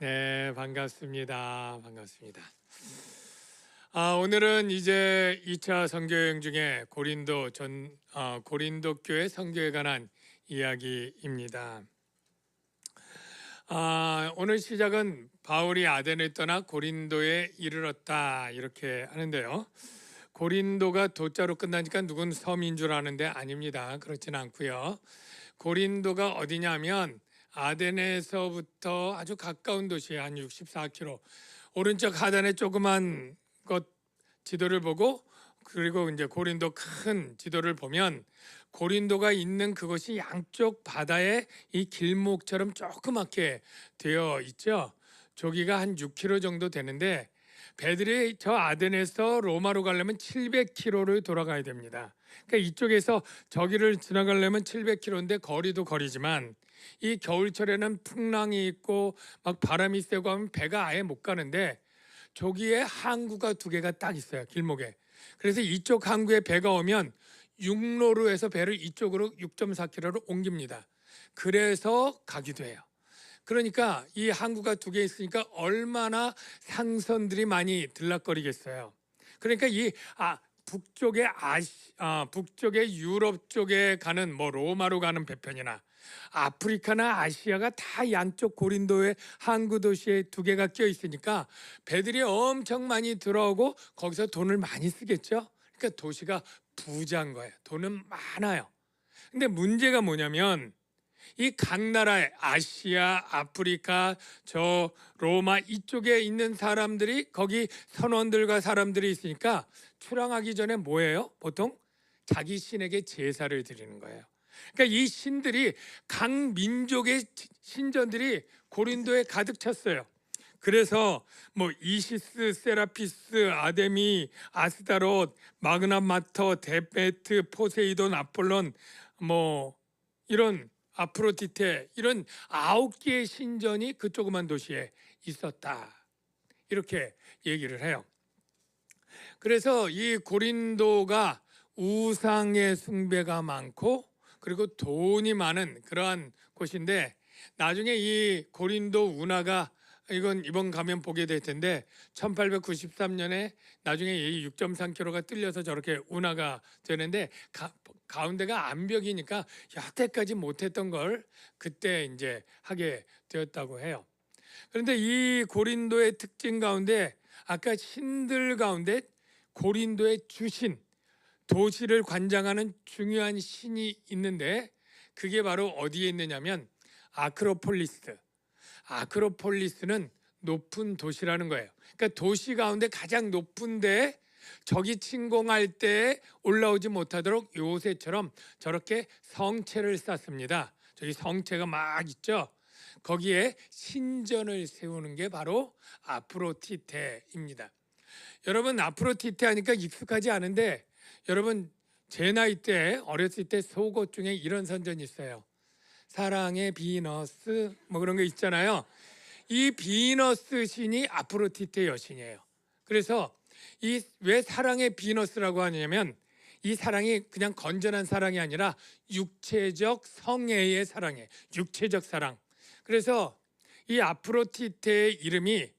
네, 반갑습니다. 반갑습니다. 오늘은 이제 2차 선교여행 중에 고린도 교회 선교에 관한 이야기입니다. 오늘 시작은 바울이 아덴을 떠나 고린도에 이르렀다 이렇게 하는데요. 고린도가 도자로 끝나니까 누군 섬인 줄 아는데 아닙니다. 그렇지는 않고요. 고린도가 어디냐면 아덴에서부터 아주 가까운 도시에 한 64km, 오른쪽 하단에 조그만 것 지도를 보고, 그리고 이제 고린도 큰 지도를 보면 고린도가 있는 그곳이 양쪽 바다에 이 길목처럼 조그맣게 되어 있죠. 저기가 한 6km 정도 되는데, 배들이 저 아덴에서 로마로 가려면 700km를 돌아가야 됩니다. 그러니까 이쪽에서 저기를 지나가려면 700km인데 거리도 거리지만 이 겨울철에는 풍랑이 있고 막 바람이 세고 하면 배가 아예 못 가는데, 저기에 항구가 두 개가 딱 있어요, 길목에. 그래서 이쪽 항구에 배가 오면 육로로 해서 배를 이쪽으로 6.4km로 옮깁니다. 그래서 가기도 해요. 그러니까 이 항구가 두 개 있으니까 얼마나 상선들이 많이 들락거리겠어요. 그러니까 북쪽에 유럽 쪽에 가는 뭐 로마로 가는 배편이나 아프리카나 아시아가 다 양쪽 고린도의 항구 도시에 두 개가 껴 있으니까 배들이 엄청 많이 들어오고 거기서 돈을 많이 쓰겠죠. 그러니까 도시가 부자인 거예요. 돈은 많아요. 근데 문제가 뭐냐면 이 각 나라의 아시아, 아프리카, 저 로마 이쪽에 있는 사람들이, 거기 선원들과 사람들이 있으니까 출항하기 전에 뭐예요? 보통 자기 신에게 제사를 드리는 거예요. 그러니까 이 신들이, 각 민족의 신전들이 고린도에 가득 찼어요. 그래서 뭐 이시스, 세라피스, 아데미, 아스타롯, 마그나 마터, 데메트, 포세이돈, 아폴론, 뭐 이런 아프로디테, 이런 9개의 신전이 그 조그만 도시에 있었다, 이렇게 얘기를 해요. 그래서 이 고린도가 우상의 숭배가 많고 그리고 돈이 많은 그러한 곳인데, 나중에 이 고린도 운하가, 이건 이번 가면 보게 될 텐데 1893년에 나중에 이 6.3km가 뚫려서 저렇게 운하가 되는데, 가운데가 암벽이니까 여태까지 못했던 걸 그때 이제 하게 되었다고 해요. 그런데 이 고린도의 특징 가운데, 아까 신들 가운데 고린도의 주신, 도시를 관장하는 중요한 신이 있는데, 그게 바로 어디에 있느냐면 아크로폴리스. 아크로폴리스는 높은 도시라는 거예요. 그러니까 도시 가운데 가장 높은 데, 적이 침공할 때 올라오지 못하도록 요새처럼 저렇게 성체를 쌓습니다. 저기 성체가 막 있죠. 거기에 신전을 세우는 게 바로 아프로디테입니다. 여러분, 아프로디테 하니까 익숙하지 않은데, 여러분 제 나이 때, 어렸을 때 속옷 중에 이런 선전이 있어요. 사랑의 비너스, 뭐 그런 거 있잖아요. 이 비너스 신이 아프로디테 여신이에요. 그래서 이 왜 사랑의 비너스라고 하냐면, 이 사랑이 그냥 건전한 사랑이 아니라 육체적 성애의 사랑이에요. 육체적 사랑. 그래서 이 아프로디테의 이름이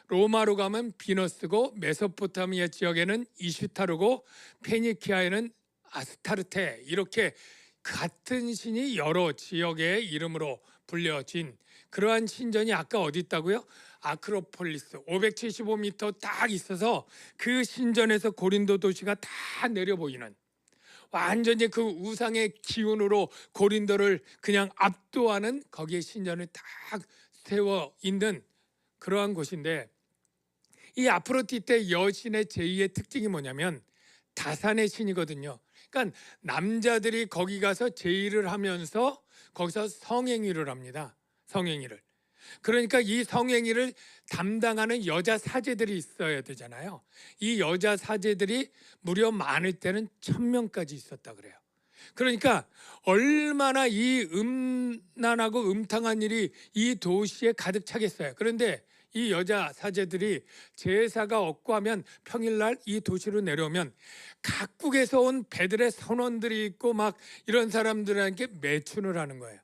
로마로 가면 비너스고, 메소포타미아 지역에는 이슈타르고, 페니키아에는 아스타르테, 이렇게 같은 신이 여러 지역의 이름으로 불려진 그러한 신전이 아까 어디 있다고요? 아크로폴리스 575m 딱 있어서 그 신전에서 고린도 도시가 다 내려 보이는, 완전히 그 우상의 기운으로 고린도를 그냥 압도하는, 거기에 신전을 딱 세워 있는 그러한 곳인데, 이 아프로디테 여신의 제2의 특징이 뭐냐면 다산의 신이거든요. 그러니까 남자들이 거기 가서 제의를 하면서 거기서 성행위를 합니다. 성행위를. 그러니까 이 성행위를 담당하는 여자 사제들이 있어야 되잖아요. 이 여자 사제들이 무려 많을 때는 1000명까지 있었다 그래요. 그러니까 얼마나 이 음란하고 음탕한 일이 이 도시에 가득 차겠어요. 그런데 이 여자 사제들이 제사가 없고 하면 평일날 이 도시로 내려오면 각국에서 온 배들의 선원들이 있고 막 이런 사람들에게 매춘을 하는 거예요.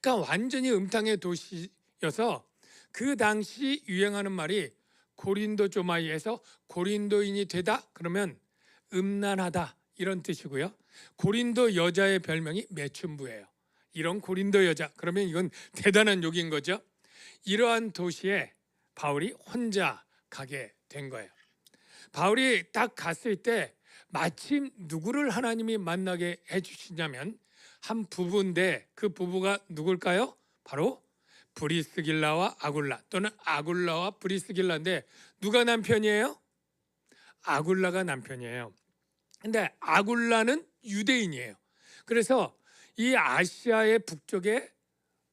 그러니까 완전히 음탕의 도시여서 그 당시 유행하는 말이 고린도 조마이에서 고린도인이 되다 그러면 음란하다 이런 뜻이고요. 고린도 여자의 별명이 매춘부예요. 이런 고린도 여자 그러면 이건 대단한 욕인 거죠. 이러한 도시에 바울이 혼자 가게 된 거예요. 바울이 딱 갔을 때 마침 누구를 하나님이 만나게 해주시냐면 한 부부인데 그 부부가 누굴까요? 바로 브리스길라와 아굴라 또는 아굴라와 브리스길라인데 누가 남편이에요? 아굴라가 남편이에요. 근데 아굴라는 유대인이에요. 그래서 이 아시아의 북쪽에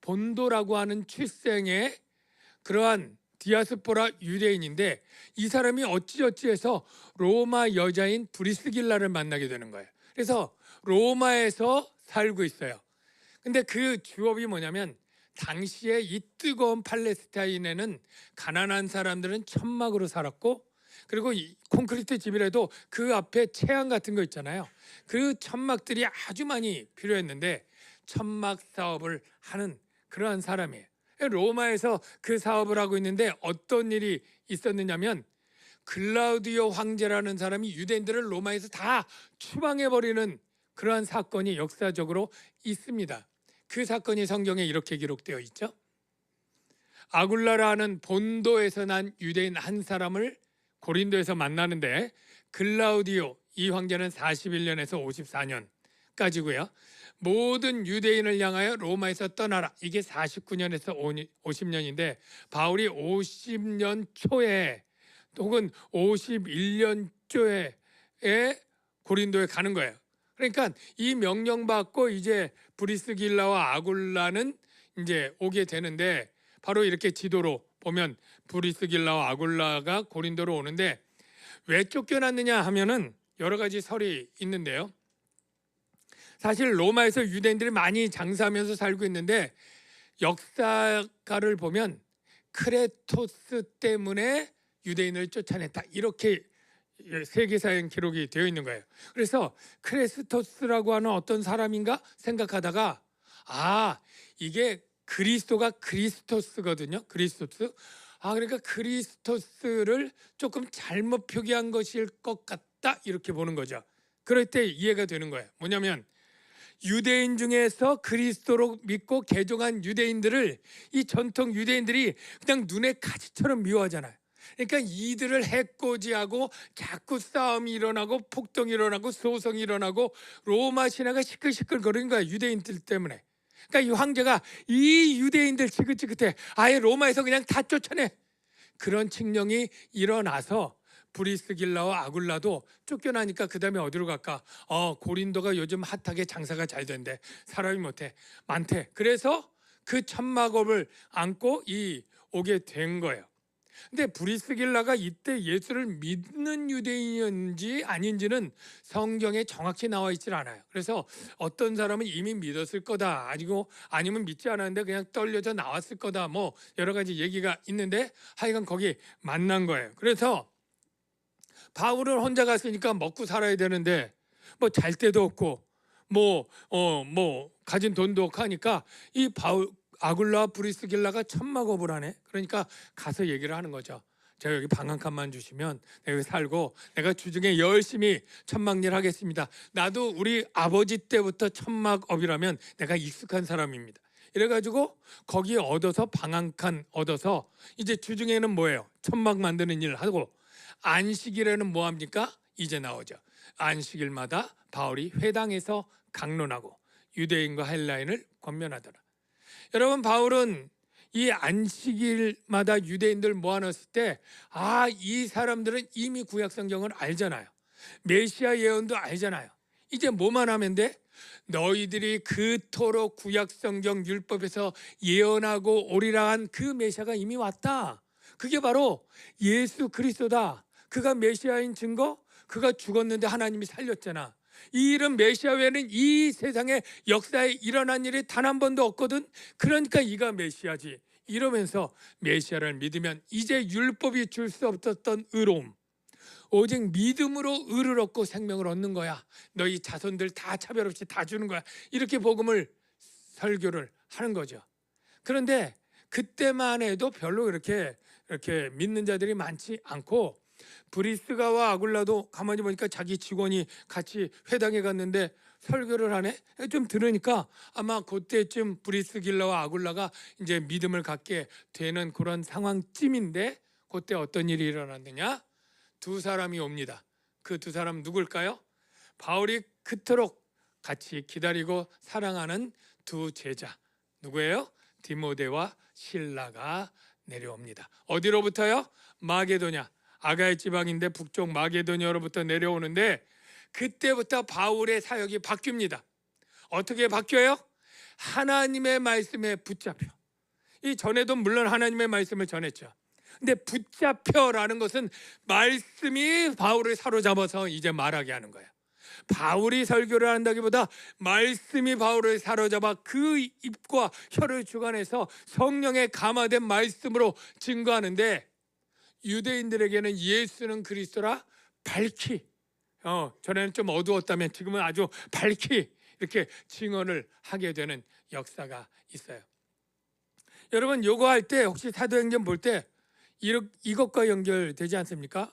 본도라고 하는 출생의 그러한 디아스포라 유대인인데 이 사람이 어찌어찌해서 로마 여자인 브리스길라를 만나게 되는 거예요. 그래서 로마에서 살고 있어요. 근데 그 주업이 뭐냐면 당시에 이 뜨거운 팔레스타인에는 가난한 사람들은 천막으로 살았고 그리고 이 콘크리트 집이라도 그 앞에 채양 같은 거 있잖아요. 그 천막들이 아주 많이 필요했는데 천막 사업을 하는 그러한 사람이에요. 로마에서 그 사업을 하고 있는데 어떤 일이 있었느냐면 글라우디오 황제라는 사람이 유대인들을 로마에서 다 추방해버리는 그러한 사건이 역사적으로 있습니다. 그 사건이 성경에 이렇게 기록되어 있죠. 아굴라라는 본도에서 난 유대인 한 사람을 고린도에서 만나는데 글라우디오 이 황제는 41년에서 54년까지고요. 모든 유대인을 향하여 로마에서 떠나라. 이게 49년에서 50년인데 바울이 50년 초에 혹은 51년 초에 고린도에 가는 거예요. 그러니까 이 명령 받고 이제 브리스길라와 아굴라는 이제 오게 되는데 바로 이렇게 지도로 보면 브리스길라와 아굴라가 고린도로 오는데 왜 쫓겨났느냐 하면은 여러 가지 설이 있는데요. 사실 로마에서 유대인들이 많이 장사하면서 살고 있는데 역사가를 보면 크레토스 때문에 유대인을 쫓아냈다 이렇게 세계사행 기록이 되어 있는 거예요. 그래서 크레스토스라고 하는 어떤 사람인가 생각하다가 이게 그리스도가 그리스토스거든요. 그리스토스. 그러니까 그리스토스를 조금 잘못 표기한 것일 것 같다 이렇게 보는 거죠. 그럴 때 이해가 되는 거예요. 뭐냐면 유대인 중에서 그리스도로 믿고 개종한 유대인들을 이 전통 유대인들이 그냥 눈에 가시처럼 미워하잖아요. 그러니까 이들을 해코지하고 자꾸 싸움이 일어나고 폭동이 일어나고 소송이 일어나고 로마 신화가 시끌시끌거리는 거야 유대인들 때문에. 그러니까 이 황제가 이 유대인들 지긋지긋해 아예 로마에서 그냥 다 쫓아내 그런 칙령이 일어나서 브리스길라와 아굴라도 쫓겨나니까 그 다음에 어디로 갈까? 고린도가 요즘 핫하게 장사가 잘 된대. 사람이 많대. 그래서 그 천막업을 안고 오게 된 거예요. 근데 브리스길라가 이때 예수를 믿는 유대인인지 아닌지는 성경에 정확히 나와 있질 않아요. 그래서 어떤 사람은 이미 믿었을 거다, 아니면 믿지 않았는데 그냥 떨려져 나왔을 거다, 뭐 여러 가지 얘기가 있는데 하여간 거기 만난 거예요. 그래서 바울은 혼자 갔으니까 먹고 살아야 되는데 뭐 잘 데도 없고 가진 돈도 없고 하니까 이 아굴라 브리스길라가 천막업을 하네. 그러니까 가서 얘기를 하는 거죠. 제가 여기 방 한 칸만 주시면 내가 여기 살고 내가 주중에 열심히 천막일 하겠습니다. 나도 우리 아버지 때부터 천막업이라면 내가 익숙한 사람입니다. 이래가지고 거기 얻어서 방 한 칸 얻어서 이제 주중에는 뭐예요? 천막 만드는 일 하고 안식일에는 뭐 합니까? 이제 나오죠. 안식일마다 바울이 회당에서 강론하고 유대인과 헬라인을 권면하더라. 여러분 바울은 이 안식일마다 유대인들 모아놨을 때 이 사람들은 이미 구약 성경을 알잖아요. 메시아 예언도 알잖아요. 이제 뭐만 하면 돼? 너희들이 그토록 구약 성경 율법에서 예언하고 오리라 한 그 메시아가 이미 왔다. 그게 바로 예수 그리스도다. 그가 메시아인 증거, 그가 죽었는데 하나님이 살렸잖아. 이 이름 메시아 외에는 이 세상의 역사에 일어난 일이 단 한 번도 없거든. 그러니까 이가 메시아지. 이러면서 메시아를 믿으면 이제 율법이 줄 수 없었던 의로움, 오직 믿음으로 의를 얻고 생명을 얻는 거야. 너희 자손들 다 차별 없이 다 주는 거야. 이렇게 복음을 설교를 하는 거죠. 그런데 그때만 해도 별로 이렇게 믿는 자들이 많지 않고, 브리스가와 아굴라도 가만히 보니까 자기 직원이 같이 회당에 갔는데 설교를 하네. 좀 들으니까 아마 그때쯤 브리스길라와 아굴라가 이제 믿음을 갖게 되는 그런 상황쯤인데, 그때 어떤 일이 일어났느냐? 두 사람이 옵니다. 그 두 사람 누굴까요? 바울이 그토록 같이 기다리고 사랑하는 두 제자, 누구예요? 디모데와 실라가 내려옵니다. 어디로부터요? 마게도냐, 아가야 지방인데 북쪽 마게도냐로부터 내려오는데, 그때부터 바울의 사역이 바뀝니다. 어떻게 바뀌어요? 하나님의 말씀에 붙잡혀. 이 전에도 물론 하나님의 말씀을 전했죠. 근데 붙잡혀라는 것은 말씀이 바울을 사로잡아서 이제 말하게 하는 거예요. 바울이 설교를 한다기보다 말씀이 바울을 사로잡아 그 입과 혀를 주관해서 성령에 감화된 말씀으로 증거하는데, 유대인들에게는 예수는 그리스도라 밝히, 전에는 좀 어두웠다면 지금은 아주 밝히 이렇게 증언을 하게 되는 역사가 있어요. 여러분, 요거 할 때 혹시 사도행전 볼 때 이것과 연결되지 않습니까?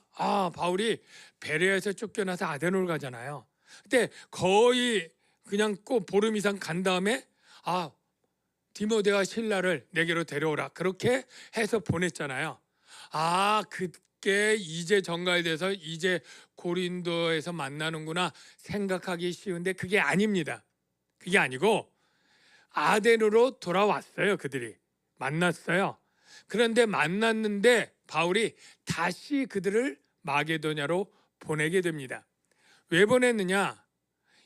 바울이 베레아에서 쫓겨나서 아데노를 가잖아요. 그때 거의 그냥 꼭 보름 이상 간 다음에 디모데와 실라를 내게로 데려오라, 그렇게 해서 보냈잖아요. 그게 이제 정갈돼서 이제 고린도에서 만나는구나 생각하기 쉬운데 그게 아닙니다. 그게 아니고 아데노로 돌아왔어요. 그들이 만났어요. 그런데 만났는데 바울이 다시 그들을 마게도냐로 보내게 됩니다. 왜 보냈느냐?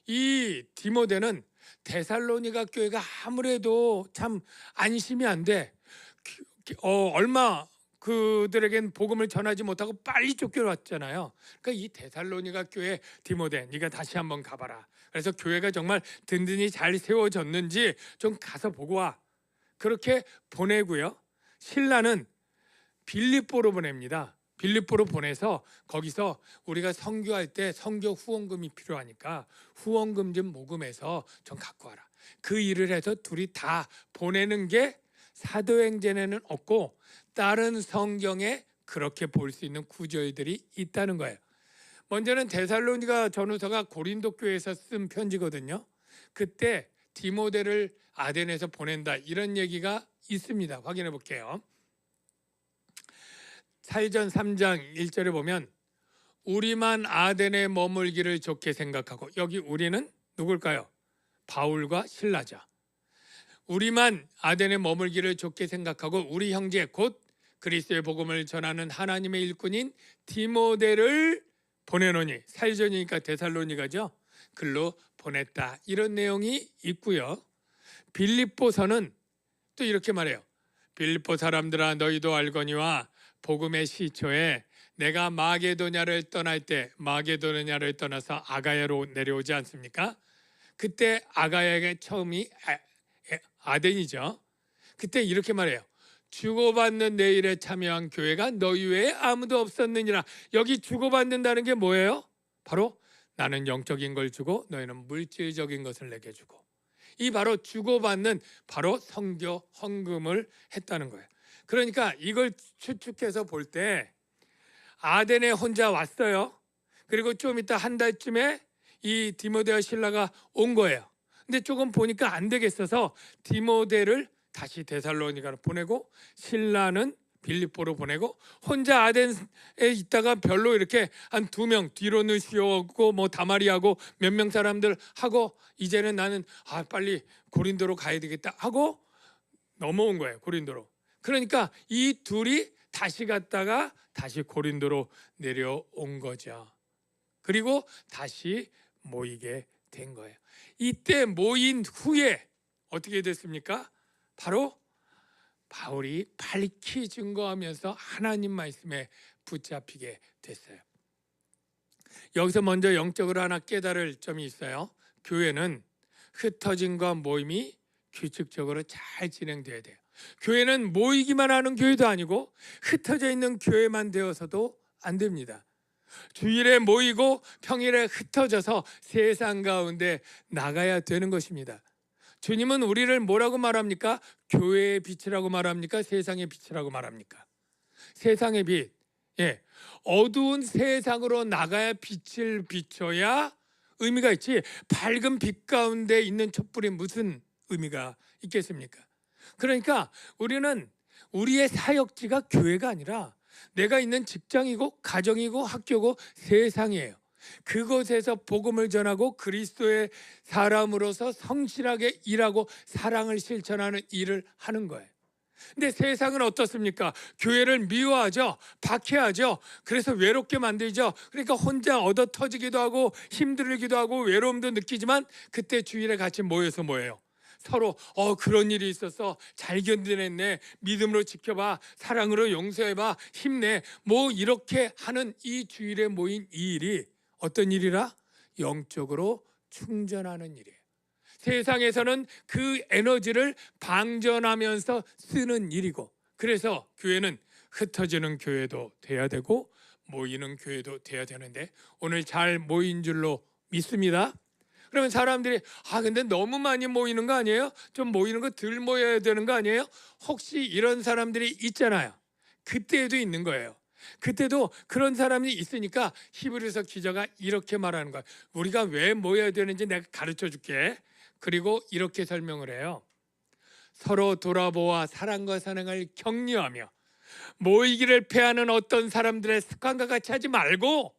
이 디모데는 데살로니가 교회가 아무래도 참 안심이 안 돼. 얼마 그들에겐 복음을 전하지 못하고 빨리 쫓겨왔잖아요. 그러니까 이 데살로니가 교회, 디모데 네가 다시 한번 가봐라. 그래서 교회가 정말 든든히 잘 세워졌는지 좀 가서 보고 와. 그렇게 보내고요. 실라는 빌립보로 보냅니다. 빌립보로 보내서 거기서 우리가 선교할 때 선교 후원금이 필요하니까 후원금 좀 모금해서 좀 갖고 와라. 그 일을 해서 둘이 다 보내는 게 사도행전에는 없고 다른 성경에 그렇게 볼 수 있는 구절들이 있다는 거예요. 먼저는 데살로니가 전후서가 고린도 교회에서 쓴 편지거든요. 그때 디모데를 아덴에서 보낸다, 이런 얘기가 있습니다. 확인해 볼게요. 사도전 3장 1절에 보면 우리만 아덴에 머물기를 좋게 생각하고, 여기 우리는 누굴까요? 바울과 실라죠. 우리만 아덴에 머물기를 좋게 생각하고 우리 형제 곧 그리스도의 복음을 전하는 하나님의 일꾼인 디모데를 보내노니, 사도전이니까 데살로니가죠. 글로 보냈다, 이런 내용이 있고요. 빌립보서는 또 이렇게 말해요. 빌립보 사람들아 너희도 알거니와 복음의 시초에 내가 마게도냐를 떠날 때 마게도냐를 떠나서 아가야로 내려오지 않습니까? 그때 아가야의 처음이 아덴이죠. 그때 이렇게 말해요. 주고받는 내 일에 참여한 교회가 너희 외에 아무도 없었느니라. 여기 주고받는다는 게 뭐예요? 바로 나는 영적인 걸 주고 너희는 물질적인 것을 내게 주고, 이 바로 주고받는 바로 선교 헌금을 했다는 거예요. 그러니까 이걸 추측해서 볼 때 아덴에 혼자 왔어요. 그리고 좀 이따 한 달쯤에 이 디모데와 실라가 온 거예요. 근데 조금 보니까 안 되겠어서 디모데를 다시 데살로니가로 보내고 실라는 빌립보로 보내고 혼자 아덴에 있다가 별로 이렇게 한 2명 뒤로 누시오고 뭐 다마리하고 몇 명 사람들 하고 이제는 나는 빨리 고린도로 가야 되겠다 하고 넘어온 거예요. 고린도로. 그러니까 이 둘이 다시 갔다가 다시 고린도로 내려온 거죠. 그리고 다시 모이게 된 거예요. 이때 모인 후에 어떻게 됐습니까? 바로 바울이 밝히 증거하면서 하나님 말씀에 붙잡히게 됐어요. 여기서 먼저 영적으로 하나 깨달을 점이 있어요. 교회는 흩어짐과 모임이 규칙적으로 잘 진행돼야 돼요. 교회는 모이기만 하는 교회도 아니고 흩어져 있는 교회만 되어서도 안 됩니다. 주일에 모이고 평일에 흩어져서 세상 가운데 나가야 되는 것입니다. 주님은 우리를 뭐라고 말합니까? 교회의 빛이라고 말합니까? 세상의 빛이라고 말합니까? 세상의 빛. 예. 어두운 세상으로 나가야 빛을 비춰야 의미가 있지. 밝은 빛 가운데 있는 촛불이 무슨 의미가 있겠습니까? 그러니까 우리는 우리의 사역지가 교회가 아니라 내가 있는 직장이고 가정이고 학교고 세상이에요. 그곳에서 복음을 전하고 그리스도의 사람으로서 성실하게 일하고 사랑을 실천하는 일을 하는 거예요. 근데 세상은 어떻습니까? 교회를 미워하죠. 박해하죠. 그래서 외롭게 만들죠. 그러니까 혼자 얻어 터지기도 하고 힘들기도 하고 외로움도 느끼지만 그때 주일에 같이 모여서 뭐예요? 서로 그런 일이 있었어. 잘 견뎌냈네. 믿음으로 지켜봐. 사랑으로 용서해봐. 힘내. 뭐 이렇게 하는 이 주일에 모인 이 일이 어떤 일이라? 영적으로 충전하는 일이에요. 세상에서는 그 에너지를 방전하면서 쓰는 일이고, 그래서 교회는 흩어지는 교회도 돼야 되고 모이는 교회도 돼야 되는데 오늘 잘 모인 줄로 믿습니다. 그러면 사람들이 근데 너무 많이 모이는 거 아니에요? 좀 모이는 거 덜 모여야 되는 거 아니에요? 혹시 이런 사람들이 있잖아요. 그때에도 있는 거예요. 그때도 그런 사람이 있으니까 히브리서 기자가 이렇게 말하는 거야. 우리가 왜 모여야 되는지 내가 가르쳐 줄게. 그리고 이렇게 설명을 해요. 서로 돌아보아 사랑과 사랑을 격려하며 모이기를 패하는 어떤 사람들의 습관과 같이 하지 말고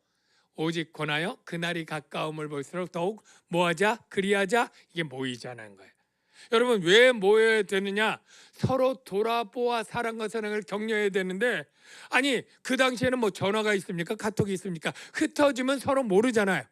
오직 권하여 그날이 가까움을 볼수록 더욱 뭐하자? 그리하자. 이게 모이자는 거예요. 여러분 왜 모여야 되느냐? 서로 돌아보아 사랑과 사랑을 격려해야 되는데 아니 그 당시에는 뭐 전화가 있습니까? 카톡이 있습니까? 흩어지면 서로 모르잖아요.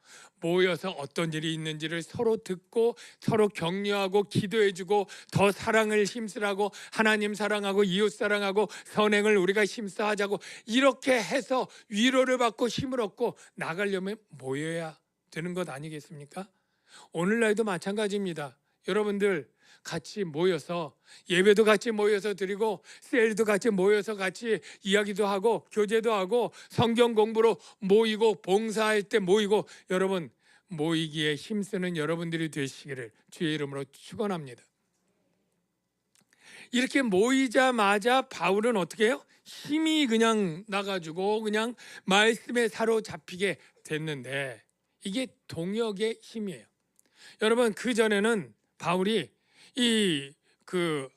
모여서 어떤 일이 있는지를 서로 듣고 서로 격려하고 기도해주고 더 사랑을 힘쓰라고 하나님 사랑하고 이웃 사랑하고 선행을 우리가 힘써하자고 이렇게 해서 위로를 받고 힘을 얻고 나가려면 모여야 되는 것 아니겠습니까? 오늘날도 마찬가지입니다. 여러분들 같이 모여서 예배도 같이 모여서 드리고 셀도 같이 모여서 같이 이야기도 하고 교제도 하고 성경 공부로 모이고 봉사할 때 모이고 여러분 모이기에 힘쓰는 여러분들이 되시기를 주의 이름으로 축원합니다. 이렇게 모이자마자 바울은 어떻게 해요? 힘이 그냥 나가지고 그냥 말씀에 사로잡히게 됐는데 이게 동역의 힘이에요. 여러분 그 전에는 바울이 이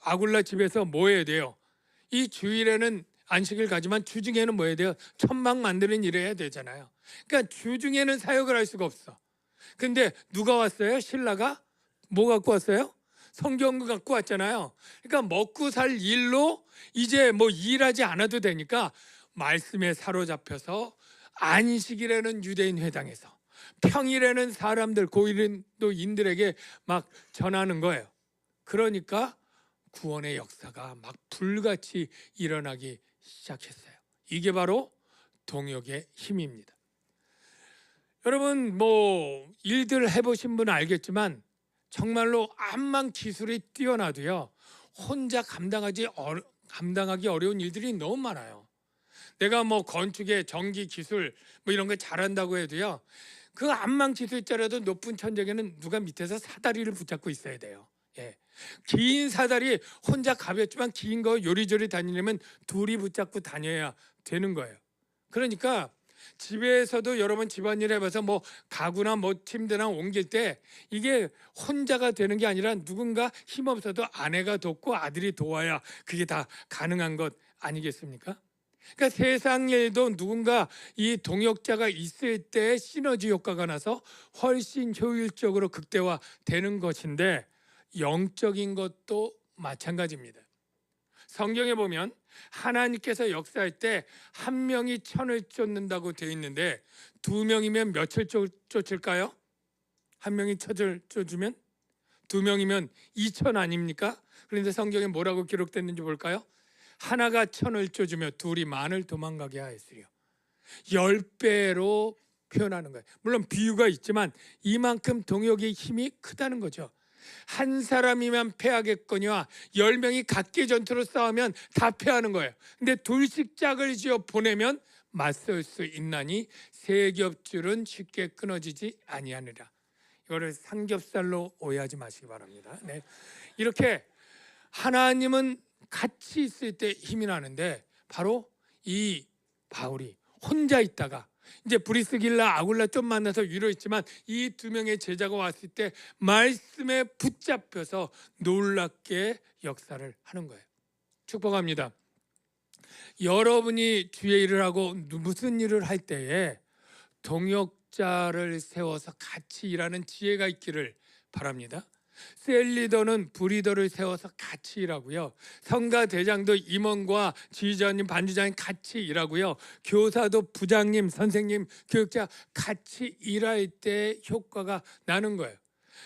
아굴라 집에서 뭐 해야 돼요? 이 주일에는 안식일 가지만 주중에는 뭐 해야 돼요? 천막 만드는 일을 해야 되잖아요. 그러니까 주중에는 사역을 할 수가 없어. 근데 누가 왔어요? 신라가 뭐 갖고 왔어요? 성경을 갖고 왔잖아요. 그러니까 먹고 살 일로 이제 뭐 일하지 않아도 되니까 말씀에 사로잡혀서 안식일에는 유대인 회당에서 평일에는 사람들 고린도인들에게 막 전하는 거예요. 그러니까 구원의 역사가 막 불같이 일어나기 시작했어요. 이게 바로 동역의 힘입니다. 여러분 뭐 일들 해보신 분은 알겠지만 정말로 암만 기술이 뛰어나도요 혼자 감당하기 어려운 일들이 너무 많아요. 내가 뭐 건축의 전기 기술 뭐 이런 거 잘한다고 해도요 그 암만 기술이 짜려도 높은 천장에는 누가 밑에서 사다리를 붙잡고 있어야 돼요. 예. 긴 사다리 혼자 가볍지만 긴 거 요리조리 다니려면 둘이 붙잡고 다녀야 되는 거예요. 그러니까 집에서도 여러 번 집안일 해봐서 뭐 가구나 뭐 침대나 옮길 때 이게 혼자가 되는 게 아니라 누군가 힘없어도 아내가 돕고 아들이 도와야 그게 다 가능한 것 아니겠습니까? 그러니까 세상 일도 누군가 이 동역자가 있을 때 시너지 효과가 나서 훨씬 효율적으로 극대화되는 것인데 영적인 것도 마찬가지입니다. 성경에 보면 하나님께서 역사할 때 한 명이 천을 쫓는다고 되어 있는데 두 명이면 몇을 쫓을까요? 한 명이 천을 쫓으면 두 명이면 2천 아닙니까? 그런데 성경에 뭐라고 기록됐는지 볼까요? 하나가 천을 쫓으며 둘이 만을 도망가게 하였으리요. 10배로 표현하는 거예요. 물론 비유가 있지만 이만큼 동역의 힘이 크다는 거죠. 한 사람이면 패하겠거니와 10명이 각기 전투로 싸우면 다 패하는 거예요. 근데 둘씩 짝을 지어 보내면 맞설 수 있나니 세 겹줄은 쉽게 끊어지지 아니하느라. 이거를 삼겹살로 오해하지 마시기 바랍니다. 네. 이렇게 하나님은 같이 있을 때 힘이 나는데 바로 이 바울이 혼자 있다가 이제 브리스길라 아굴라 좀 만나서 위로했지만 이 두 명의 제자가 왔을 때 말씀에 붙잡혀서 놀랍게 역사를 하는 거예요. 축복합니다. 여러분이 주의 일을 하고 무슨 일을 할 때에 동역자를 세워서 같이 일하는 지혜가 있기를 바랍니다. 셀리더는 브리더를 세워서 같이 일하고요. 성가 대장도 임원과 지휘자님, 반주장님 같이 일하고요. 교사도 부장님, 선생님, 교육자 같이 일할 때 효과가 나는 거예요.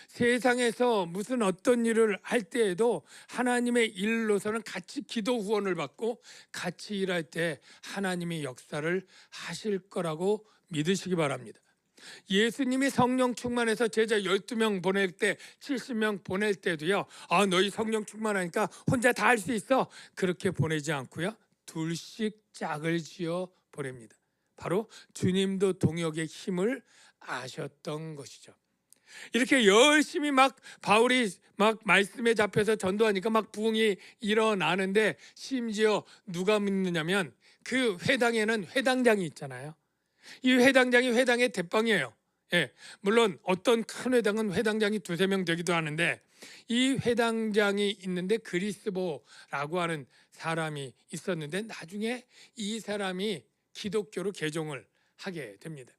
세상에서 무슨 어떤 일을 할 때에도 하나님의 일로서는 같이 기도 후원을 받고 같이 일할 때 하나님이 역사를 하실 거라고 믿으시기 바랍니다. 예수님이 성령 충만해서 제자 12명 보낼 때 70명 보낼 때도요. 너희 성령 충만하니까 혼자 다 할 수 있어. 그렇게 보내지 않고요. 둘씩 짝을 지어 보냅니다. 바로 주님도 동역의 힘을 아셨던 것이죠. 이렇게 열심히 막 바울이 막 말씀에 잡혀서 전도하니까 막 부흥이 일어나는데 심지어 누가 믿느냐면 그 회당에는 회당장이 있잖아요. 이 회당장이 회당의 대빵이에요. 예, 물론 어떤 큰 회당은 회당장이 2-3명 되기도 하는데 이 회당장이 있는데 그리스보라고 하는 사람이 있었는데 나중에 이 사람이 기독교로 개종을 하게 됩니다.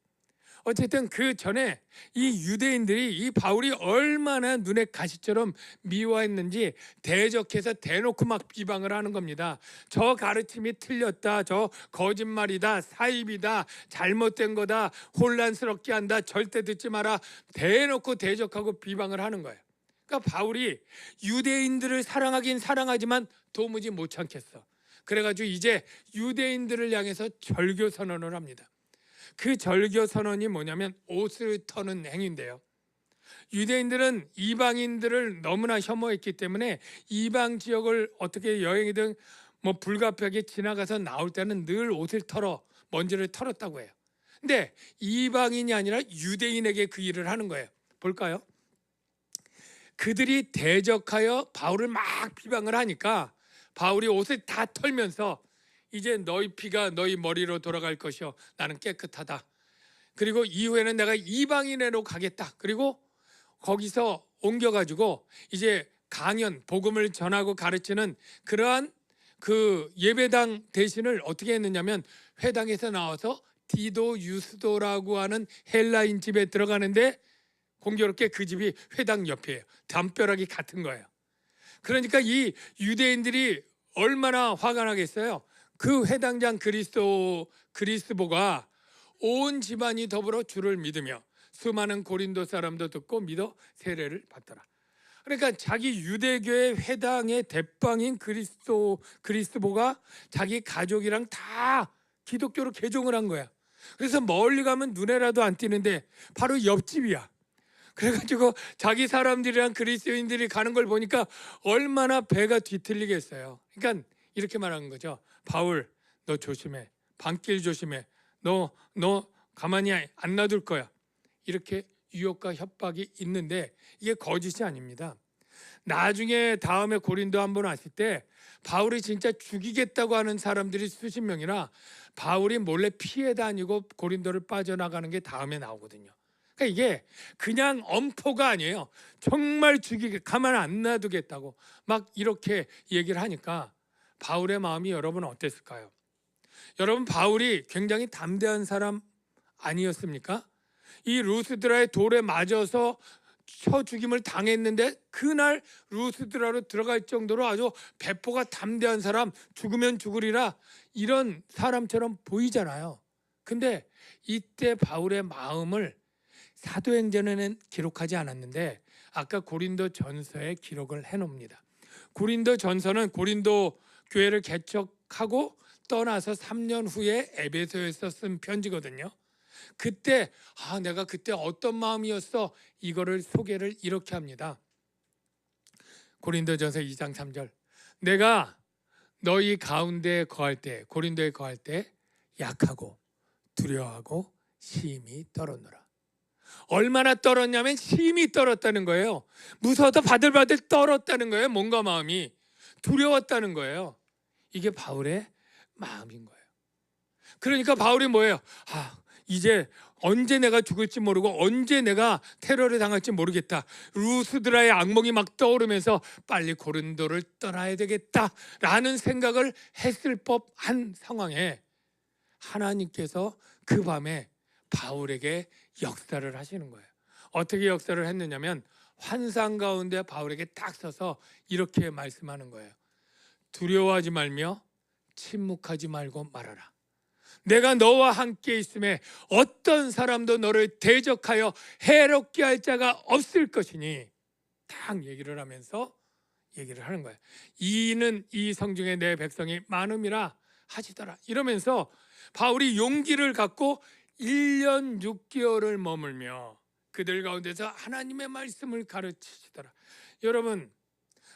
어쨌든 그 전에 이 유대인들이 이 바울이 얼마나 눈에 가시처럼 미워했는지 대적해서 대놓고 막 비방을 하는 겁니다. 저 가르침이 틀렸다, 저 거짓말이다, 사입이다, 잘못된 거다, 혼란스럽게 한다, 절대 듣지 마라, 대놓고 대적하고 비방을 하는 거예요. 그러니까 바울이 유대인들을 사랑하긴 사랑하지만 도무지 못 참겠어. 그래가지고 이제 유대인들을 향해서 절교 선언을 합니다. 그 절교 선언이 뭐냐면 옷을 터는 행위인데요. 유대인들은 이방인들을 너무나 혐오했기 때문에 이방 지역을 어떻게 여행이든 뭐 불가피하게 지나가서 나올 때는 늘 옷을 털어 먼지를 털었다고 해요. 근데 이방인이 아니라 유대인에게 그 일을 하는 거예요. 볼까요? 그들이 대적하여 바울을 막 비방을 하니까 바울이 옷을 다 털면서 이제 너희 피가 너희 머리로 돌아갈 것이요 나는 깨끗하다. 그리고 이후에는 내가 이방인으로 가겠다. 그리고 거기서 옮겨가지고 이제 강연, 복음을 전하고 가르치는 그러한 그 예배당 대신을 어떻게 했느냐면 회당에서 나와서 디도 유스도라고 하는 헬라인 집에 들어가는데 공교롭게 그 집이 회당 옆이에요. 담벼락이 같은 거예요. 그러니까 이 유대인들이 얼마나 화가 나겠어요. 그 회당장 그리스보가 온 집안이 더불어 주를 믿으며 수많은 고린도 사람도 듣고 믿어 세례를 받더라. 그러니까 자기 유대교의 회당의 대빵인 그리스보가 자기 가족이랑 다 기독교로 개종을 한 거야. 그래서 멀리 가면 눈에라도 안 띄는데 바로 옆집이야. 그래가지고 자기 사람들이랑 그리스도인들이 가는 걸 보니까 얼마나 배가 뒤틀리겠어요. 그러니까 이렇게 말하는 거죠. 바울, 너 조심해. 밤길 조심해. 너 가만히 안 놔둘 거야. 이렇게 유혹과 협박이 있는데 이게 거짓이 아닙니다. 나중에 다음에 고린도 한번 왔을 때 바울이 진짜 죽이겠다고 하는 사람들이 수십 명이나 바울이 몰래 피해 다니고 고린도를 빠져나가는 게 다음에 나오거든요. 그러니까 이게 그냥 엄포가 아니에요. 정말 가만 안 놔두겠다고 막 이렇게 얘기를 하니까 바울의 마음이 여러분 어땠을까요? 여러분 바울이 굉장히 담대한 사람 아니었습니까? 이 루스드라의 돌에 맞아서 쳐 죽임을 당했는데 그날 루스드라로 들어갈 정도로 아주 배포가 담대한 사람, 죽으면 죽으리라 이런 사람처럼 보이잖아요. 근데 이때 바울의 마음을 사도행전에는 기록하지 않았는데 아까 고린도 전서에 기록을 해놓습니다. 고린도 전서는 고린도 교회를 개척하고 떠나서 3년 후에 에베소에서 쓴 편지거든요. 그때 내가 그때 어떤 마음이었어 이거를 소개를 이렇게 합니다. 고린도전서 2장 3절 내가 너희 가운데 거할 때 고린도에 거할 때 약하고 두려워하고 심히 떨었노라. 얼마나 떨었냐면 심히 떨었다는 거예요. 무서워서 바들바들 떨었다는 거예요. 몸과 마음이 두려웠다는 거예요. 이게 바울의 마음인 거예요. 그러니까 바울이 뭐예요? 이제 언제 내가 죽을지 모르고 언제 내가 테러를 당할지 모르겠다. 루스드라의 악몽이 막 떠오르면서 빨리 고린도를 떠나야 되겠다라는 생각을 했을 법한 상황에 하나님께서 그 밤에 바울에게 역사를 하시는 거예요. 어떻게 역사를 했느냐면 환상 가운데 바울에게 딱 서서 이렇게 말씀하는 거예요. 두려워하지 말며 침묵하지 말고 말하라. 내가 너와 함께 있음에 어떤 사람도 너를 대적하여 해롭게 할 자가 없을 것이니, 딱 얘기를 하면서 얘기를 하는 거예요. 이는 이 성중에 내 백성이 많음이라 하시더라. 이러면서 바울이 용기를 갖고 1년 6개월을 머물며 그들 가운데서 하나님의 말씀을 가르치시더라. 여러분,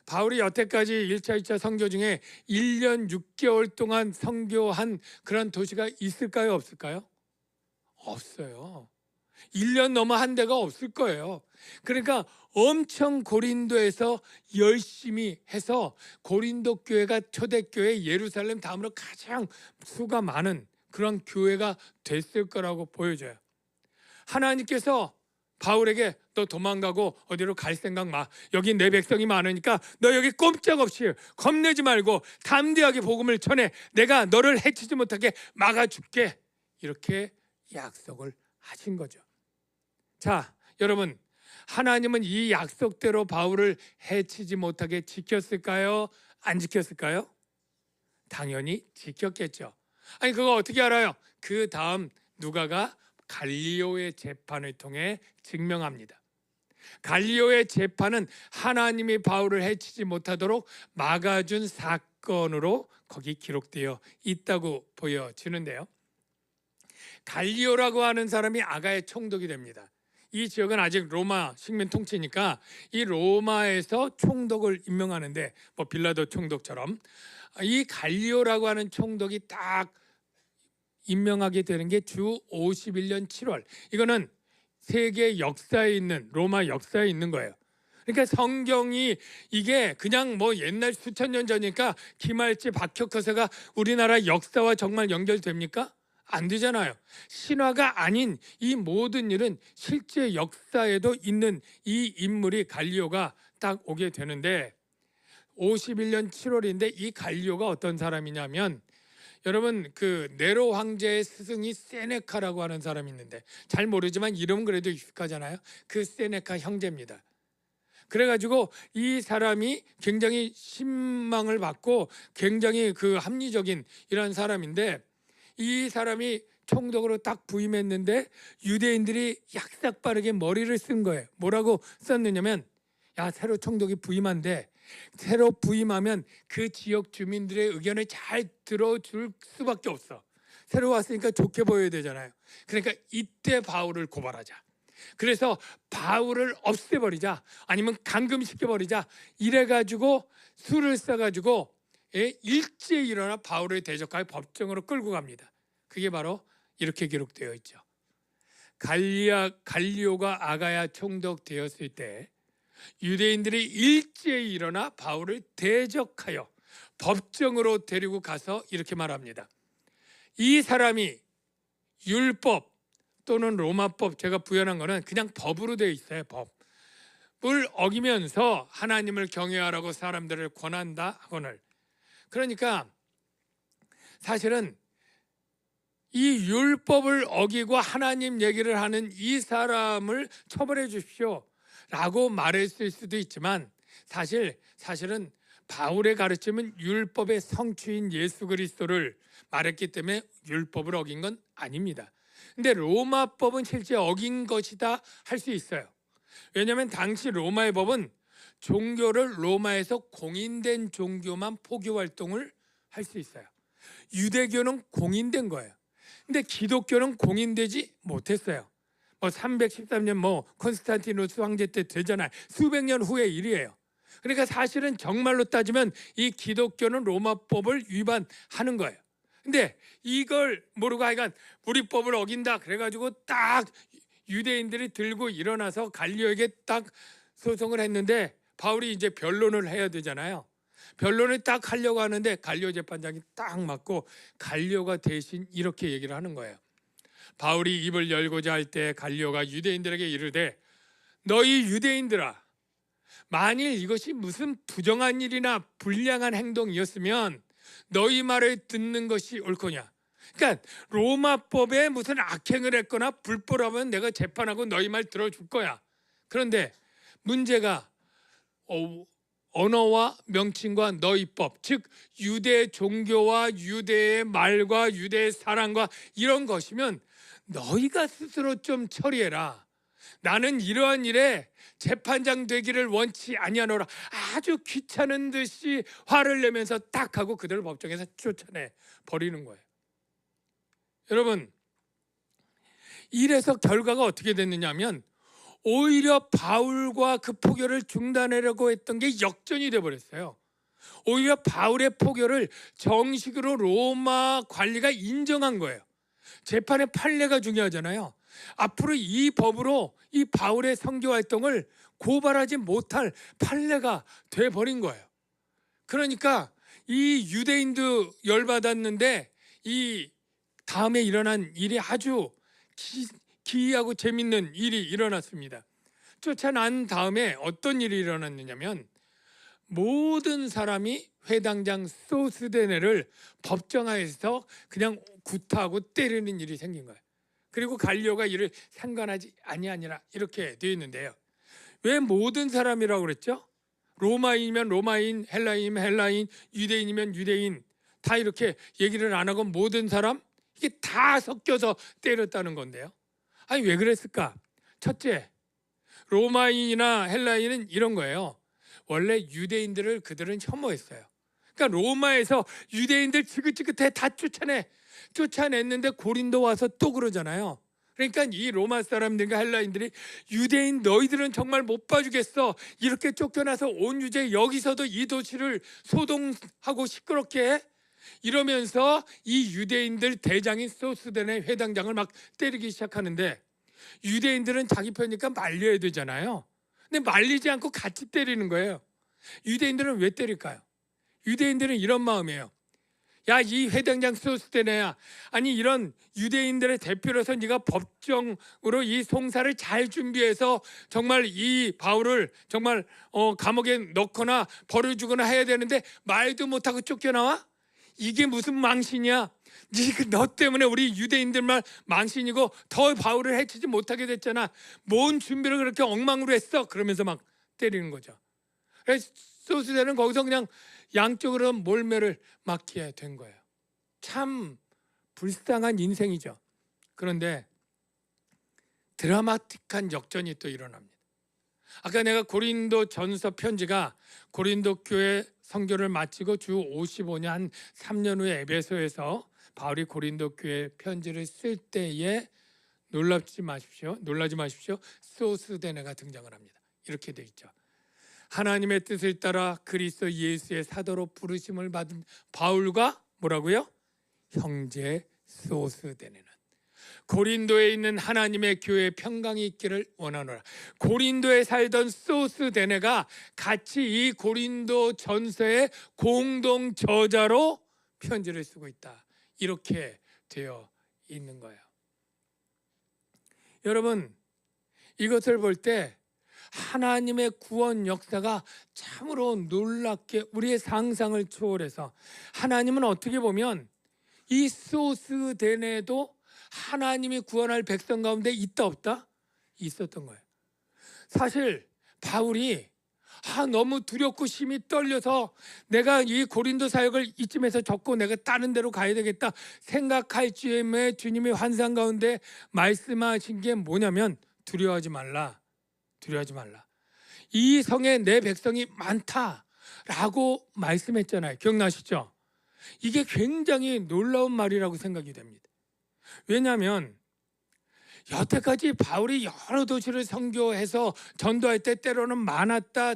바울이 여태까지 1차, 2차 선교 중에 1년 6개월 동안 선교한 그런 도시가 있을까요? 없을까요? 없어요. 1년 넘어 한 데가 없을 거예요. 그러니까 엄청 고린도에서 열심히 해서 고린도 교회가 초대교회, 예루살렘 다음으로 가장 수가 많은 그런 교회가 됐을 거라고 보여져요. 하나님께서 바울에게 너 도망가고 어디로 갈 생각 마. 여기 내 백성이 많으니까 너 여기 꼼짝없이 겁내지 말고 담대하게 복음을 전해. 내가 너를 해치지 못하게 막아줄게. 이렇게 약속을 하신 거죠. 자, 여러분, 하나님은 이 약속대로 바울을 해치지 못하게 지켰을까요? 안 지켰을까요? 당연히 지켰겠죠. 아니, 그거 어떻게 알아요? 그 다음 누가가 갈리오의 재판을 통해 증명합니다. 갈리오의 재판은 하나님이 바울을 해치지 못하도록 막아준 사건으로 거기 기록되어 있다고 보여지는데요. 갈리오라고 하는 사람이 아가의 총독이 됩니다. 이 지역은 아직 로마 식민 통치니까 이 로마에서 총독을 임명하는데, 뭐 빌라도 총독처럼 이 갈리오라고 하는 총독이 딱 임명하게 되는 게 주 51년 7월. 이거는 세계 역사에 있는, 로마 역사에 있는 거예요. 그러니까 성경이 이게 그냥 뭐 옛날 수천 년 전이니까 김할지 박혁거세가 우리나라 역사와 정말 연결됩니까? 안 되잖아요. 신화가 아닌 이 모든 일은 실제 역사에도 있는 이 인물이 갈리오가 딱 오게 되는데, 51년 7월인데 이 갈리오가 어떤 사람이냐면, 여러분, 그 네로 황제의 스승이 세네카라고 하는 사람이 있는데 잘 모르지만 이름은 그래도 익숙하잖아요. 그 세네카 형제입니다. 그래가지고 이 사람이 굉장히 신망을 받고 굉장히 그 합리적인 이런 사람인데, 이 사람이 총독으로 딱 부임했는데 유대인들이 약삭빠르게 머리를 쓴 거예요. 뭐라고 썼느냐면, 야, 새로 총독이 부임한데 새로 부임하면 그 지역 주민들의 의견을 잘 들어줄 수밖에 없어. 새로 왔으니까 좋게 보여야 되잖아요. 그러니까 이때 바울을 고발하자. 그래서 바울을 없애버리자, 아니면 감금시켜버리자, 이래가지고 술을 써가지고 일제히 일어나 바울을 대적하여 법정으로 끌고 갑니다. 그게 바로 이렇게 기록되어 있죠. 갈리오가 아가야 총독 되었을 때 유대인들이 일제히 일어나 바울을 대적하여 법정으로 데리고 가서 이렇게 말합니다. 이 사람이 율법 또는 로마법, 제가 부연한 거는 그냥 법으로 되어 있어요. 법을 어기면서 하나님을 경외하라고 사람들을 권한다 하거늘. 그러니까 사실은 이 율법을 어기고 하나님 얘기를 하는 이 사람을 처벌해 주십시오 라고 말했을 수도 있지만, 사실은 바울의 가르침은 율법의 성취인 예수 그리스도를 말했기 때문에 율법을 어긴 건 아닙니다. 근데 로마법은 실제 어긴 것이다 할 수 있어요. 왜냐하면 당시 로마의 법은 종교를 로마에서 공인된 종교만 포교 활동을 할 수 있어요. 유대교는 공인된 거예요. 근데 기독교는 공인되지 못했어요. 뭐 313년 뭐 콘스탄티누스 황제 때 되잖아요. 수백 년 후의 일이에요. 그러니까 사실은 정말로 따지면 이 기독교는 로마법을 위반하는 거예요. 근데 이걸 모르고 하여간 우리 법을 어긴다 그래가지고 딱 유대인들이 들고 일어나서 갈리오에게 딱 소송을 했는데 바울이 이제 변론을 해야 되잖아요. 변론을 딱 하려고 하는데 갈리오 재판장이 딱 맞고 갈리오가 대신 이렇게 얘기를 하는 거예요. 바울이 입을 열고자 할 때 갈리오가 유대인들에게 이르되 너희 유대인들아, 만일 이것이 무슨 부정한 일이나 불량한 행동이었으면 너희 말을 듣는 것이 옳거냐. 그러니까 로마법에 무슨 악행을 했거나 불법하면 내가 재판하고 너희 말 들어줄 거야. 그런데 문제가 언어와 명칭과 너희법, 즉 유대 종교와 유대의 말과 유대의 사랑과 이런 것이면 너희가 스스로 좀 처리해라. 나는 이러한 일에 재판장 되기를 원치 아니하노라. 아주 귀찮은 듯이 화를 내면서 딱 하고 그들을 법정에서 쫓아내 버리는 거예요. 여러분, 이래서 결과가 어떻게 됐느냐면 오히려 바울과 그 포교를 중단하려고 했던 게 역전이 돼버렸어요. 오히려 바울의 포교를 정식으로 로마 관리가 인정한 거예요. 재판의 판례가 중요하잖아요. 앞으로 이 법으로 이 바울의 선교 활동을 고발하지 못할 판례가 돼버린 거예요. 그러니까 이 유대인도 열받았는데 이 다음에 일어난 일이 아주 기이하고 재밌는 일이 일어났습니다. 쫓아난 다음에 어떤 일이 일어났느냐면 모든 사람이 회당장 소스데네를 법정하에서 그냥 구타하고 때리는 일이 생긴 거예요. 그리고 갈리오가 이를 상관하지 아니하니라 이렇게 되어 있는데요. 왜 모든 사람이라고 그랬죠? 로마인이면 로마인, 헬라인이면 헬라인, 유대인이면 유대인 다 이렇게 얘기를 안 하고 모든 사람 이게 다 섞여서 때렸다는 건데요. 아니 왜 그랬을까? 첫째, 로마인이나 헬라인은 이런 거예요. 원래 유대인들을 그들은 혐오했어요. 그러니까 로마에서 유대인들 지긋지긋해 다 쫓아냈는데 고린도 와서 또 그러잖아요. 그러니까 이 로마 사람들과 헬라인들이 유대인 너희들은 정말 못 봐주겠어. 이렇게 쫓겨나서 온 유대 여기서도 이 도시를 소동하고 시끄럽게 해? 이러면서 이 유대인들 대장인 소스데네 회당장을 막 때리기 시작하는데 유대인들은 자기 편이니까 말려야 되잖아요. 근데 말리지 않고 같이 때리는 거예요. 유대인들은 왜 때릴까요? 유대인들은 이런 마음이에요. 야, 이 회당장 소스데네야, 아니 이런 유대인들의 대표로서 네가 법정으로 이 송사를 잘 준비해서 정말 이 바울을 정말 감옥에 넣거나 벌을 주거나 해야 되는데 말도 못하고 쫓겨나와? 이게 무슨 망신이야? 너 때문에 우리 유대인들만 망신이고 더 바울을 해치지 못하게 됐잖아. 뭔 준비를 그렇게 엉망으로 했어? 그러면서 막 때리는 거죠. 그래서 소스데는 거기서 그냥 양쪽으로 몰매를 맞게 된 거예요. 참 불쌍한 인생이죠. 그런데 드라마틱한 역전이 또 일어납니다. 아까 내가 고린도 전서 편지가 고린도 교회 선교를 마치고 주 55년 한 3년 후에 에베소에서 바울이 고린도 교회 편지를 쓸 때에 놀라지 마십시오. 소스데네가 등장을 합니다. 이렇게 돼 있죠. 하나님의 뜻을 따라 그리스도 예수의 사도로 부르심을 받은 바울과 뭐라고요? 형제 소스데네는 고린도에 있는 하나님의 교회에 평강이 있기를 원하노라. 고린도에 살던 소스데네가 같이 이 고린도 전서의 공동 저자로 편지를 쓰고 있다. 이렇게 되어 있는 거예요. 여러분, 이것을 볼 때 하나님의 구원 역사가 참으로 놀랍게 우리의 상상을 초월해서 하나님은 어떻게 보면 이 소스데네도 하나님이 구원할 백성 가운데 있다 없다? 있었던 거예요. 사실 바울이 너무 두렵고 심히 떨려서 내가 이 고린도 사역을 이쯤에서 접고 내가 다른 데로 가야 되겠다 생각할 즈음에 주님이 환상 가운데 말씀하신 게 뭐냐면 두려워하지 말라. 이 성에 내 백성이 많다라고 말씀했잖아요. 기억나시죠? 이게 굉장히 놀라운 말이라고 생각이 됩니다. 왜냐하면 여태까지 바울이 여러 도시를 선교해서 전도할 때 때로는 많았다,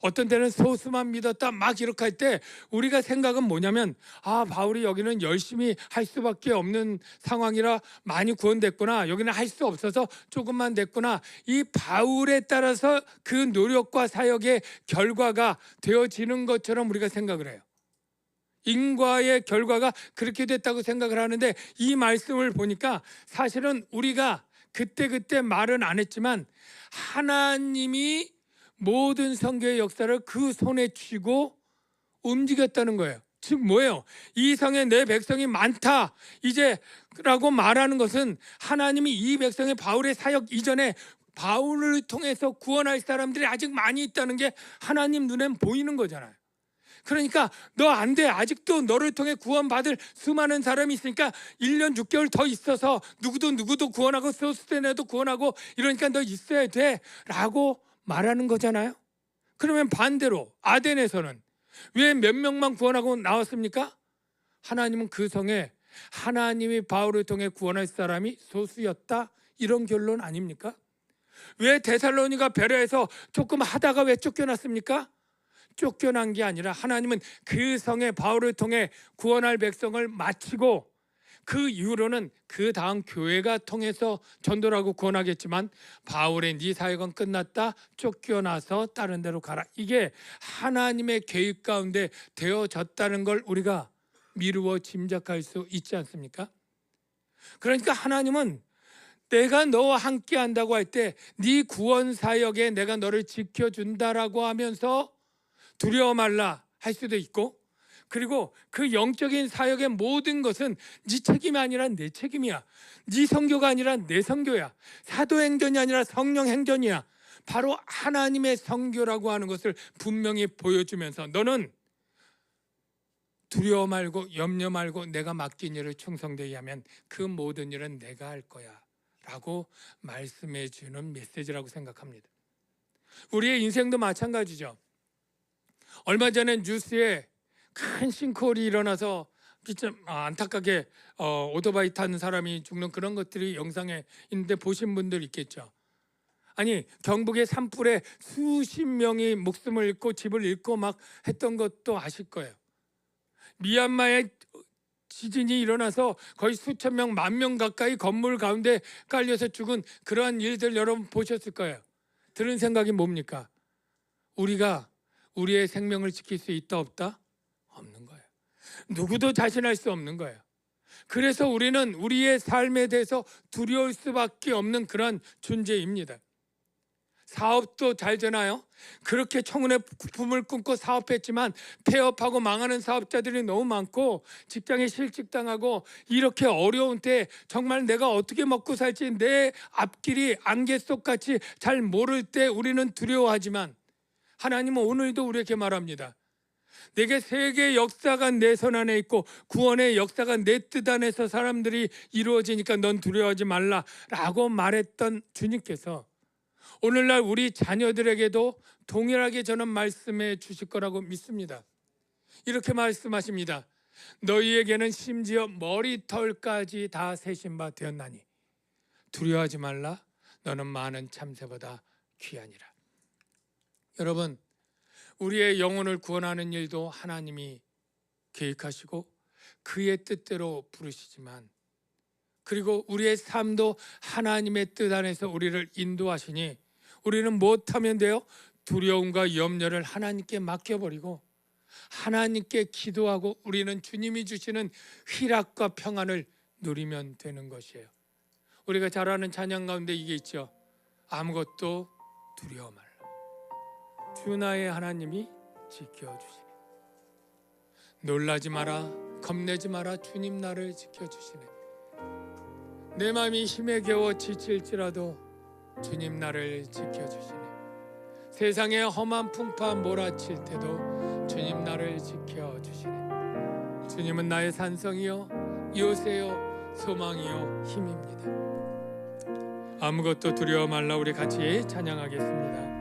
어떤 때는 소수만 믿었다 막 이렇게 할 때 우리가 생각은 뭐냐면 바울이 여기는 열심히 할 수밖에 없는 상황이라 많이 구원됐구나, 여기는 할 수 없어서 조금만 됐구나, 이 바울에 따라서 그 노력과 사역의 결과가 되어지는 것처럼 우리가 생각을 해요. 인과의 결과가 그렇게 됐다고 생각을 하는데, 이 말씀을 보니까 사실은 우리가 그때 말은 안 했지만 하나님이 모든 성교의 역사를 그 손에 쥐고 움직였다는 거예요. 즉 뭐예요? 이 성에 내 백성이 많다 이제 라고 말하는 것은 하나님이 이 백성의 바울의 사역 이전에 바울을 통해서 구원할 사람들이 아직 많이 있다는 게 하나님 눈엔 보이는 거잖아요. 그러니까 너 안 돼, 아직도 너를 통해 구원받을 수많은 사람이 있으니까 1년 6개월 더 있어서 누구도 구원하고 소스테네도 구원하고 이러니까 너 있어야 돼 라고 말하는 거잖아요. 그러면 반대로 아덴에서는 왜 몇 명만 구원하고 나왔습니까? 하나님은 그 성에 하나님이 바울을 통해 구원할 사람이 소수였다, 이런 결론 아닙니까? 왜 데살로니가 베레에서 조금 하다가 왜 쫓겨났습니까? 쫓겨난 게 아니라 하나님은 그 성에 바울을 통해 구원할 백성을 마치고 그 이후로는 그 다음 교회가 통해서 전도를 하고 구원하겠지만 바울의 네 사역은 끝났다, 쫓겨나서 다른 데로 가라, 이게 하나님의 계획 가운데 되어졌다는 걸 우리가 미루어 짐작할 수 있지 않습니까? 그러니까 하나님은 내가 너와 함께 한다고 할 때 네 구원 사역에 내가 너를 지켜준다라고 하면서 두려워 말라 할 수도 있고, 그리고 그 영적인 사역의 모든 것은 네 책임이 아니라 내 책임이야, 네 선교가 아니라 내 선교야, 사도행전이 아니라 성령행전이야, 바로 하나님의 선교라고 하는 것을 분명히 보여주면서 너는 두려워 말고 염려 말고 내가 맡긴 일을 충성되게 하면 그 모든 일은 내가 할 거야 라고 말씀해 주는 메시지라고 생각합니다. 우리의 인생도 마찬가지죠. 얼마 전에 뉴스에 큰 싱크홀이 일어나서 좀 안타깝게 오토바이 탄 사람이 죽는 그런 것들이 영상에 있는데 보신 분들 있겠죠. 아니, 경북의 산불에 수십 명이 목숨을 잃고 집을 잃고 막 했던 것도 아실 거예요. 미얀마에 지진이 일어나서 거의 수천 명, 10,000명 가까이 건물 가운데 깔려서 죽은 그러한 일들 여러분 보셨을 거예요. 들은 생각이 뭡니까? 우리가 우리의 생명을 지킬 수 있다 없다? 없는 거예요. 누구도 자신할 수 없는 거예요. 그래서 우리는 우리의 삶에 대해서 두려울 수밖에 없는 그런 존재입니다. 사업도 잘 되나요? 그렇게 청운의 부품을 끊고 사업했지만 폐업하고 망하는 사업자들이 너무 많고 직장에 실직당하고 이렇게 어려운 때 정말 내가 어떻게 먹고 살지 내 앞길이 안개 속같이 잘 모를 때 우리는 두려워하지만 하나님은 오늘도 우리에게 말합니다. 내게 세계의 역사가 내 손 안에 있고 구원의 역사가 내 뜻 안에서 사람들이 이루어지니까 넌 두려워하지 말라 라고 말했던 주님께서 오늘날 우리 자녀들에게도 동일하게 저는 말씀해 주실 거라고 믿습니다. 이렇게 말씀하십니다. 너희에게는 심지어 머리털까지 다 세신 바 되었나니 두려워하지 말라. 너는 많은 참새보다 귀하니라. 여러분, 우리의 영혼을 구원하는 일도 하나님이 계획하시고 그의 뜻대로 부르시지만, 그리고 우리의 삶도 하나님의 뜻 안에서 우리를 인도하시니 우리는 못하면 돼요? 두려움과 염려를 하나님께 맡겨버리고 하나님께 기도하고 우리는 주님이 주시는 희락과 평안을 누리면 되는 것이에요. 우리가 잘 아는 찬양 가운데 이게 있죠. 아무것도 두려워 말라. 주 나의 하나님이 지켜주시네. 놀라지 마라, 겁내지 마라, 주님 나를 지켜주시네. 내 마음이 힘에 겨워 지칠지라도 주님 나를 지켜주시네. 세상에 험한 풍파 몰아칠 때도 주님 나를 지켜주시네. 주님은 나의 산성이요 요새요 소망이요 힘입니다. 아무것도 두려워 말라. 우리 같이 찬양하겠습니다.